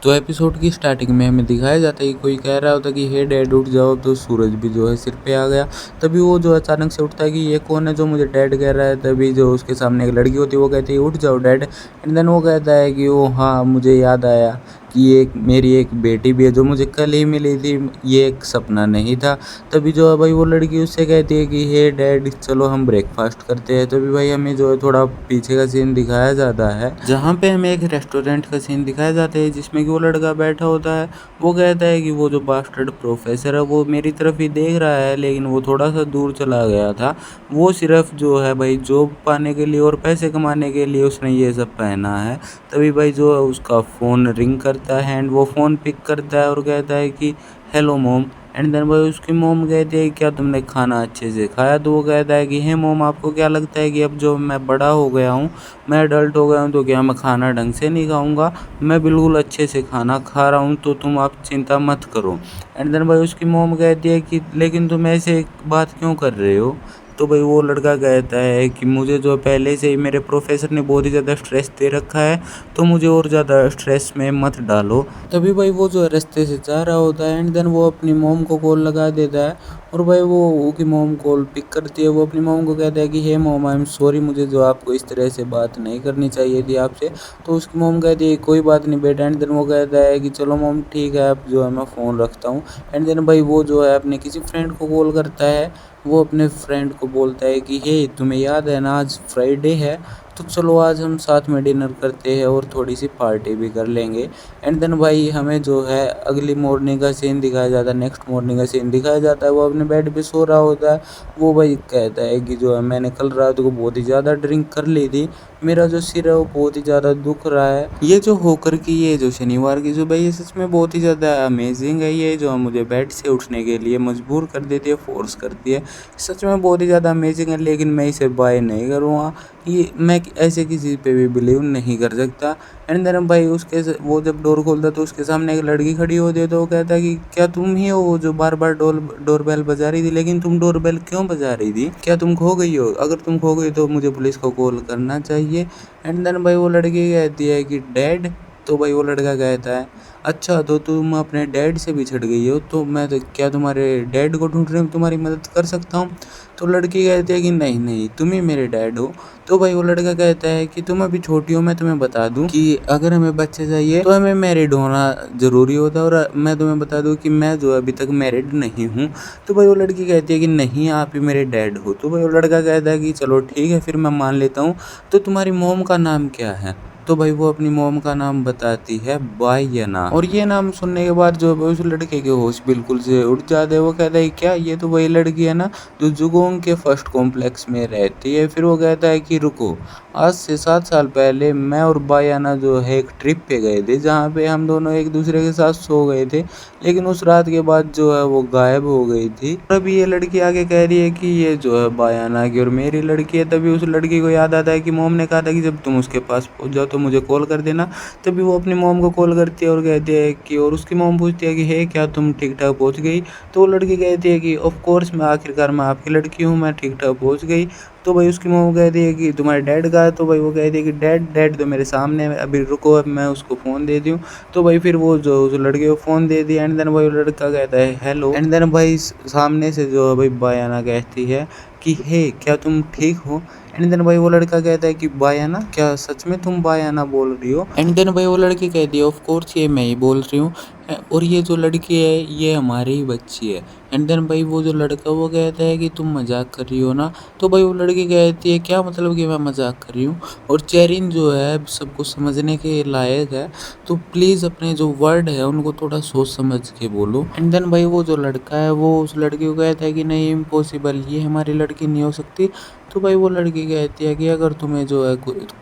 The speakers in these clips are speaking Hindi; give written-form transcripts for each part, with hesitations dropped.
तो एपिसोड की स्टार्टिंग में हमें दिखाया जाता है कि कोई कह रहा होता है कि हे डैड उठ जाओ, तो सूरज भी जो है सिर पे आ गया। तभी वो जो अचानक से उठता है कि ये कौन है जो मुझे डैड कह रहा है। तभी जो उसके सामने एक लड़की होती है वो कहती है उठ जाओ डैड। एंड देन वो कहता है कि ओ हाँ मुझे याद आया कि ये मेरी एक बेटी भी है जो मुझे कल ही मिली थी, ये एक सपना नहीं था। तभी जो है भाई वो लड़की उससे कहती है कि हे डैड चलो हम ब्रेकफास्ट करते हैं। तभी भाई हमें जो है थोड़ा पीछे का सीन दिखाया जाता है जहाँ पे हमें एक रेस्टोरेंट का सीन दिखाया जाता है जिसमें कि वो लड़का बैठा होता है। वो कहता है कि वो जो बास्टर्ड प्रोफेसर है वो मेरी तरफ ही देख रहा है, लेकिन वो थोड़ा सा दूर चला गया था। वो सिर्फ जो है भाई जॉब पाने के लिए और पैसे कमाने के लिए उसने ये सब पहना है। तभी भाई जो है उसका फ़ोन रिंग करता है एंड वो फ़ोन पिक करता है और कहता है कि हेलो मॉम। एंड देन भाई उसकी मॉम कहती है क्या तुमने खाना अच्छे से खाया। तो वो कहता है कि हे मॉम आपको क्या लगता है कि अब जो मैं बड़ा हो गया हूँ, मैं अडल्ट हो गया हूँ, तो क्या मैं खाना ढंग से नहीं खाऊंगा। मैं बिल्कुल अच्छे से खाना खा रहा हूँ, तो तुम आप चिंता मत करो। एंड देन भाई उसकी मॉम कहती है कि लेकिन तुम ऐसे बात क्यों कर रहे हो। तो भाई वो लड़का कहता है कि मुझे जो पहले से ही मेरे प्रोफेसर ने बहुत ही ज़्यादा स्ट्रेस दे रखा है, तो मुझे और ज़्यादा स्ट्रेस में मत डालो। तभी भाई वो जो है रास्ते से जा रहा होता है एंड देन वो अपनी मॉम को कॉल लगा देता है। और भाई वो की मॉम कॉल पिक करती है। वो अपनी मॉम को कहता है कि हे मॉम आई एम सॉरी, मुझे जो आपको इस तरह से बात नहीं करनी चाहिए थी आपसे। तो उसकी मॉम कहती है कोई बात नहीं बेटा। एंड देन वो कहता है कि चलो मॉम ठीक है, अब जो है मैं फ़ोन रखता हूँ। एंड देन भाई वो जो है अपने किसी फ्रेंड को कॉल करता है। वो अपने फ्रेंड को बोलता है कि हे तुम्हें याद है ना आज फ्राइडे है, तो चलो आज हम साथ में डिनर करते हैं और थोड़ी सी पार्टी भी कर लेंगे। एंड देन भाई हमें जो है अगली मॉर्निंग का सीन दिखाया जाता है, नेक्स्ट मॉर्निंग का सीन दिखाया जाता है। वो अपने बेड पे सो रहा होता है। वो भाई कहता है कि जो है मैंने कल रात को बहुत ही ज़्यादा ड्रिंक कर ली थी, मेरा जो सिर है वो बहुत ही ज़्यादा दुख रहा है। ये जो होकर की ये जो शनिवार की सुबह ये सच में बहुत ही ज़्यादा अमेजिंग है। ये जो मुझे बेड से उठने के लिए मजबूर कर देती है, फोर्स करती है। सच में बहुत ही ज़्यादा अमेजिंग है, लेकिन मैं इसे बाय नहीं करूँगा। ये मैं ऐसे किसी पे भी बिलीव नहीं कर सकता। एंड देन भाई वो जब डोर खोलता है तो उसके सामने एक लड़की खड़ी होती है। तो वो कहता है कि क्या तुम ही हो वो जो बार बार डोरबेल बजा रही थी, लेकिन तुम डोरबेल क्यों बजा रही थी, क्या तुम खो गई हो। अगर तुम खो गई तो मुझे पुलिस को कॉल करना चाहिए। एंड देन भाई वो लड़की कहती है कि डैड। तो भाई वो लड़का कहता है अच्छा तो तुम अपने डैड से बिछड़ गई हो, तो मैं तो क्या तुम्हारे डैड को ढूंढ रही हूँ, तुम्हारी मदद कर सकता हूँ। तो लड़की कहती है कि नहीं नहीं तुम ही मेरे डैड हो। तो भाई वो लड़का कहता है कि तुम अभी छोटी हो, मैं तुम्हें बता दूं कि अगर हमें बच्चे चाहिए तो हमें मैरिड होना ज़रूरी होता है, और मैं तुम्हें बता दूं कि मैं जो अभी तक मैरिड नहीं हूँ। तो भाई वो लड़की कहती है कि नहीं आप ही मेरे डैड हो। तो भाई वो लड़का कहता है कि चलो ठीक है फिर मैं मान लेता हूँ, तो तुम्हारी मोम का नाम क्या है। तो भाई वो अपनी मोम का नाम बताती है बायना। और ये नाम सुनने के बाद जो है उस लड़के के होश बिल्कुल से उड़ जाते हैं। वो कहता है क्या ये तो वही लड़की है ना जो जुगोंग के फर्स्ट कॉम्प्लेक्स में रहती है। फिर वो कहता है कि रुको, आज से 7 साल पहले मैं और बायना जो है एक ट्रिप पे गए थे जहाँ पे हम दोनों एक दूसरे के साथ सो गए थे, लेकिन उस रात के बाद जो है वो गायब हो गई थी। और अभी ये लड़की आगे कह रही है कि ये जो है बायना की और मेरी लड़की है। तभी उस लड़की को याद आता है कि मोम ने कहा था कि जब तुम उसके पास पहुंच जाओ तो मुझे कॉल कर देना। तभी वो अपनी मोम को कॉल करती है और कहती है कि और उसकी मोम पूछती है कि हे क्या तुम ठीक ठाक पहुंच गई। तो वो लड़की कहती है कि ऑफ कोर्स मैं आखिरकार मैं आपकी लड़की हूँ, मैं ठीक ठाक पहुंच गई। तो भाई उसकी मोम कहती है कि तुम्हारे डैड का है। तो भाई वो कहती है कि डैड डैड तो मेरे सामने है, अभी रुको अब मैं उसको फ़ोन दे दूँ। तो भाई फिर वो जो उस लड़के को फ़ोन दे दिया। एंड देन भाई लड़का कहता है हेलो। एंड देन भाई सामने से जो है भाई बायाना कहती है कि हे क्या तुम ठीक हो। एंड देन भाई वो लड़का कहता है कि बायाना, क्या सच में तुम बायाना बोल रही हो। एंड देन भाई वो लड़की कहती है ऑफ कोर्स ये मैं ही बोल रही हूँ, और ये जो लड़की है ये हमारी ही बच्ची है। एंड देन भाई वो जो लड़का वो कहता है कि तुम मजाक कर रही हो ना। तो भाई वो लड़की कहती है क्या मतलब कि मैं मजाक कर रही हूँ। और चेरिन जो है सबको समझने के लायक है, तो प्लीज़ अपने जो वर्ड है उनको थोड़ा सोच समझ के बोलो। एंड देन भाई वो जो लड़का है वो उस लड़की को कहता है कि नहीं इम्पॉसिबल, ये हमारी लड़की नहीं हो सकती। तो भाई वो लड़की कहती है कि अगर तुम्हें जो है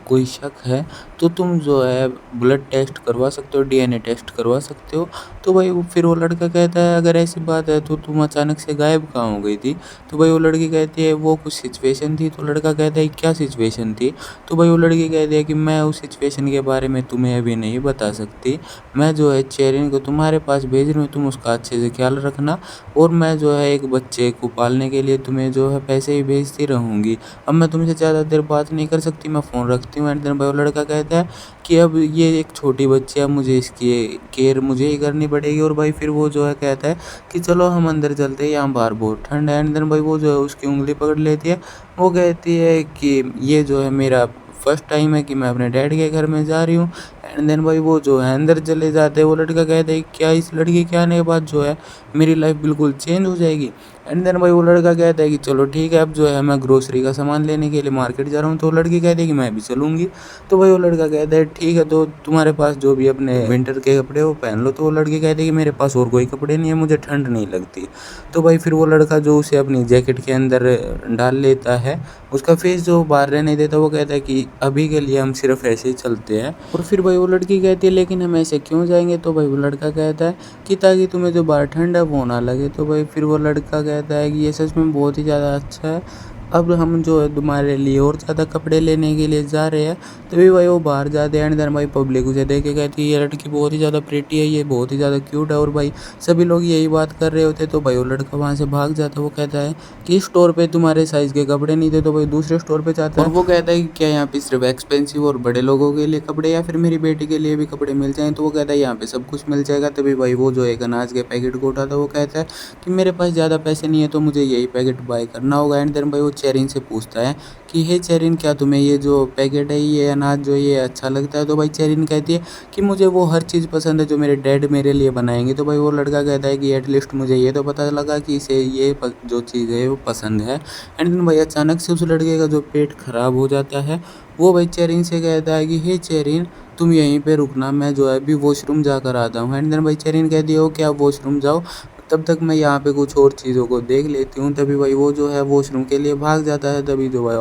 कोई शक है तो तुम जो है ब्लड टेस्ट करवा सकते हो, डीएनए टेस्ट करवा सकते हो। तो भाई फिर वो लड़का कहता है अगर ऐसी बात है तो तुम अचानक से गायब कहाँ हो गई थी। तो भाई वो लड़की कहती है वो कुछ सिचुएशन थी। तो लड़का कहता है क्या सिचुएशन थी। तो भाई वो लड़की कहती है कि मैं उस सिचुएशन के बारे में तुम्हें अभी नहीं बता सकती। मैं जो है चेरिन को तुम्हारे पास भेज रही हूँ, तुम उसका अच्छे से ख्याल रखना, और मैं जो है एक बच्चे को पालने के लिए तुम्हें जो है पैसे ही भेजती रहूँगी। अब मैं तुमसे ज़्यादा देर बात नहीं कर सकती, मैं फ़ोन रखती हूँ। एंड देन भाई वो लड़का कहता कहता है कि अब ये एक छोटी बच्ची है, मुझे इसकी केयर मुझे ही करनी पड़ेगी। और भाई फिर वो जो है कहता है कि चलो हम अंदर चलते हैं, यहाँ बाहर बहुत ठंड है। एंड देन भाई वो जो है उसकी उंगली पकड़ लेती है। वो कहती है कि ये जो है मेरा फर्स्ट टाइम है कि मैं अपने डैड के घर में जा रही हूँ। एंड देन भाई वो जो है अंदर चले जाते हैं। वो लड़का कहता है क्या इस लड़की के आने के बाद जो है मेरी लाइफ बिल्कुल चेंज हो जाएगी। एंड देन भाई वो लड़का कहता है कि चलो ठीक है, अब जो है मैं ग्रोसरी का सामान लेने के लिए मार्केट जा रहा हूँ। तो लड़की कहती है कि मैं भी चलूँगी। तो भाई वो लड़का कहता है ठीक है, तो तुम्हारे पास जो भी अपने विंटर के कपड़े वो पहन लो। तो वो लड़की कहती है कि मेरे पास और कोई कपड़े नहीं है, मुझे ठंड नहीं लगती। तो भाई फिर वो लड़का जो उसे अपनी जैकेट के अंदर डाल लेता है, उसका फेस जो बाहर रहने देता, वो कहता है कि अभी के लिए हम सिर्फ ऐसे ही चलते हैं। और फिर भाई वो लड़की कहती है लेकिन हम ऐसे क्यों जाएंगे। तो भाई वो लड़का कहता है कि ताकि तुम्हें जो बाहर ठंड है वो ना लगे। तो भाई फिर वो लड़का कहता है कि ये सच में बहुत ही ज़्यादा अच्छा है, अब हम जो है तुम्हारे लिए और ज़्यादा कपड़े लेने के लिए जा रहे हैं। तभी भाई वो बाहर जाते हैं। एंड देन भाई पब्लिक उसे देख के कहती है ये लड़की बहुत ही ज़्यादा प्रिटी है, ये बहुत ही ज़्यादा क्यूट है। और भाई सभी लोग यही बात कर रहे होते। तो भाई वो लड़का वहाँ से भाग जाता है। वो कहता है कि इस स्टोर पे तुम्हारे साइज़ के कपड़े नहीं थे। तो भाई दूसरे स्टोर पे जाता है और वो कहता है कि क्या यहाँ पे सिर्फ एक्सपेंसिव और बड़े लोगों के लिए कपड़े या फिर मेरी बेटी के लिए भी कपड़े मिल जाएँ। तो वो कहता है यहाँ पे सब कुछ मिल जाएगा। तभी भाई वो जो एक अनाज के पैकेट को उठाता है, वो कहता है कि मेरे पास ज़्यादा पैसे नहीं है तो मुझे यही पैकेट बाय करना होगा। एंड देन भाई वो चेरिन से पूछता है कि हे चेरिन, क्या तुम्हें ये जो पैकेट है, ये अनाज जो ये अच्छा लगता है। तो भाई चेरिन कहती है कि मुझे वो हर चीज़ पसंद है जो मेरे डैड मेरे लिए बनाएंगे। तो भाई वो लड़का कहता है कि एटलीस्ट मुझे ये तो पता लगा कि इसे ये जो चीज़ है वो पसंद है। एंड देन भाई अचानक से उस लड़के का जो पेट खराब हो जाता है। वो भाई चेरिन से कहता है कि हे चेरिन, तुम यहीं पे रुकना, मैं जो है अभी वॉशरूम जाकर आता हूँ। एंड देन भाई चेरिन कहती है कि आप वॉशरूम जाओ, तब तक मैं यहाँ पे कुछ और चीज़ों को देख लेती हूँ। तभी भाई वो जो है वॉशरूम के लिए भाग जाता है। तभी जो भाई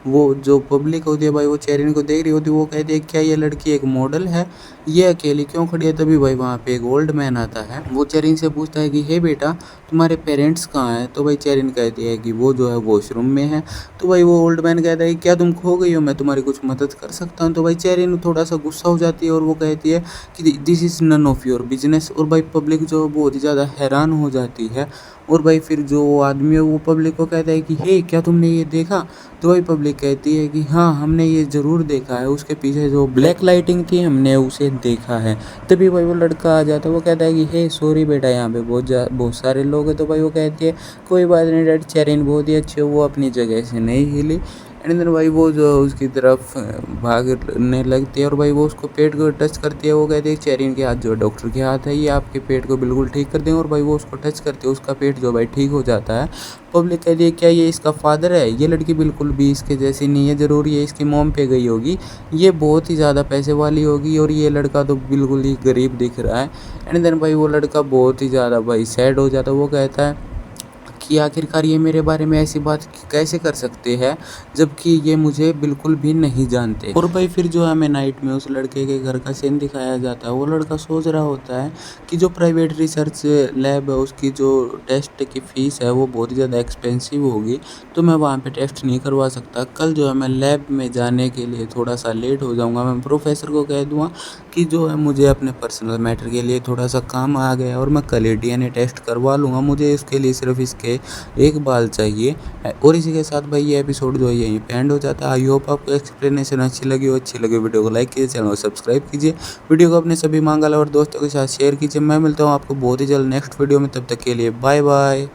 वो जो पब्लिक होती है भाई वो चेरिन को देख रही होती है। वो कहती है क्या ये लड़की एक मॉडल है, ये अकेली क्यों खड़ी है। तभी भाई वहाँ पे एक ओल्ड मैन आता है। वो चेरिन से पूछता है कि हे बेटा, तुम्हारे पेरेंट्स कहाँ हैं। तो भाई चेरिन कहती है कि वो जो है वॉशरूम में है। तो भाई वो ओल्ड मैन कहता है क्या तुम खो गई हो, मैं तुम्हारी कुछ मदद कर सकता हूँ। तो भाई चेरिन थोड़ा सा गुस्सा हो जाती है और वो कहती है कि this is none of your business. और भाई पब्लिक जो बहुत ही ज़्यादा हैरान हो जाती है। और भाई फिर जो आदमी है वो पब्लिक को कहता है कि हे क्या तुमने ये देखा। तो भाई पब्लिक कहती है कि हाँ हमने ये ज़रूर देखा है, उसके पीछे जो ब्लैक लाइटिंग थी हमने उसे देखा है। तभी भाई वो लड़का आ जाता है। वो कहता है कि हे सॉरी बेटा, यहाँ पे बहुत सारे लोग हैं। तो भाई वो कहती है कोई बात नहीं डैड, चेरिन बहुत ही अच्छी है, वो अपनी जगह से नहीं हिली। एंड देन भाई वो जो उसकी तरफ भागने लगती है और भाई वो उसको पेट को टच करती है। वो कहती है चेरिन के हाथ जो डॉक्टर के हाथ है, ये आपके पेट को बिल्कुल ठीक कर देंगे। और भाई वो उसको टच करती है, उसका पेट जो भाई ठीक हो जाता है। पब्लिक कहती है क्या ये इसका फादर है, ये लड़की बिल्कुल भी इसके जैसी नहीं है, ज़रूर ये इसकी मॉम पे गई होगी, ये बहुत ही ज़्यादा पैसे वाली होगी और ये लड़का तो बिल्कुल ही गरीब दिख रहा है। एंड देन भाई वो लड़का बहुत ही ज़्यादा भाई सैड हो जाता है। वो कहता है कि आखिरकार ये मेरे बारे में ऐसी बात कैसे कर सकते हैं जबकि ये मुझे बिल्कुल भी नहीं जानते। और भाई फिर जो हमें नाइट में उस लड़के के घर का सीन दिखाया जाता है। वो लड़का सोच रहा होता है कि जो प्राइवेट रिसर्च लैब है उसकी जो टेस्ट की फ़ीस है वो बहुत ही ज़्यादा एक्सपेंसिव होगी, तो मैं वहाँ पे टेस्ट नहीं करवा सकता। कल जो है मैं लैब में जाने के लिए थोड़ा सा लेट हो जाऊँगा, मैं प्रोफेसर को कह दूँगा कि जो है मुझे अपने पर्सनल मैटर के लिए थोड़ा सा काम आ गया और मैं कल ही DNA टेस्ट करवा लूँगा, मुझे इसके लिए सिर्फ इसके एक बाल चाहिए। और इसी के साथ भाई ये एपिसोड जो है यहीं पे एंड हो जाता है। आई होप आपको एक्सप्लेनेशन अच्छी लगी वीडियो को लाइक कीजिए, चैनल को सब्सक्राइब कीजिए, वीडियो को अपने सभी मांगल और दोस्तों के साथ शेयर कीजिए। मैं मिलता हूँ आपको बहुत ही जल्द नेक्स्ट वीडियो में, तब तक के लिए बाय बाय।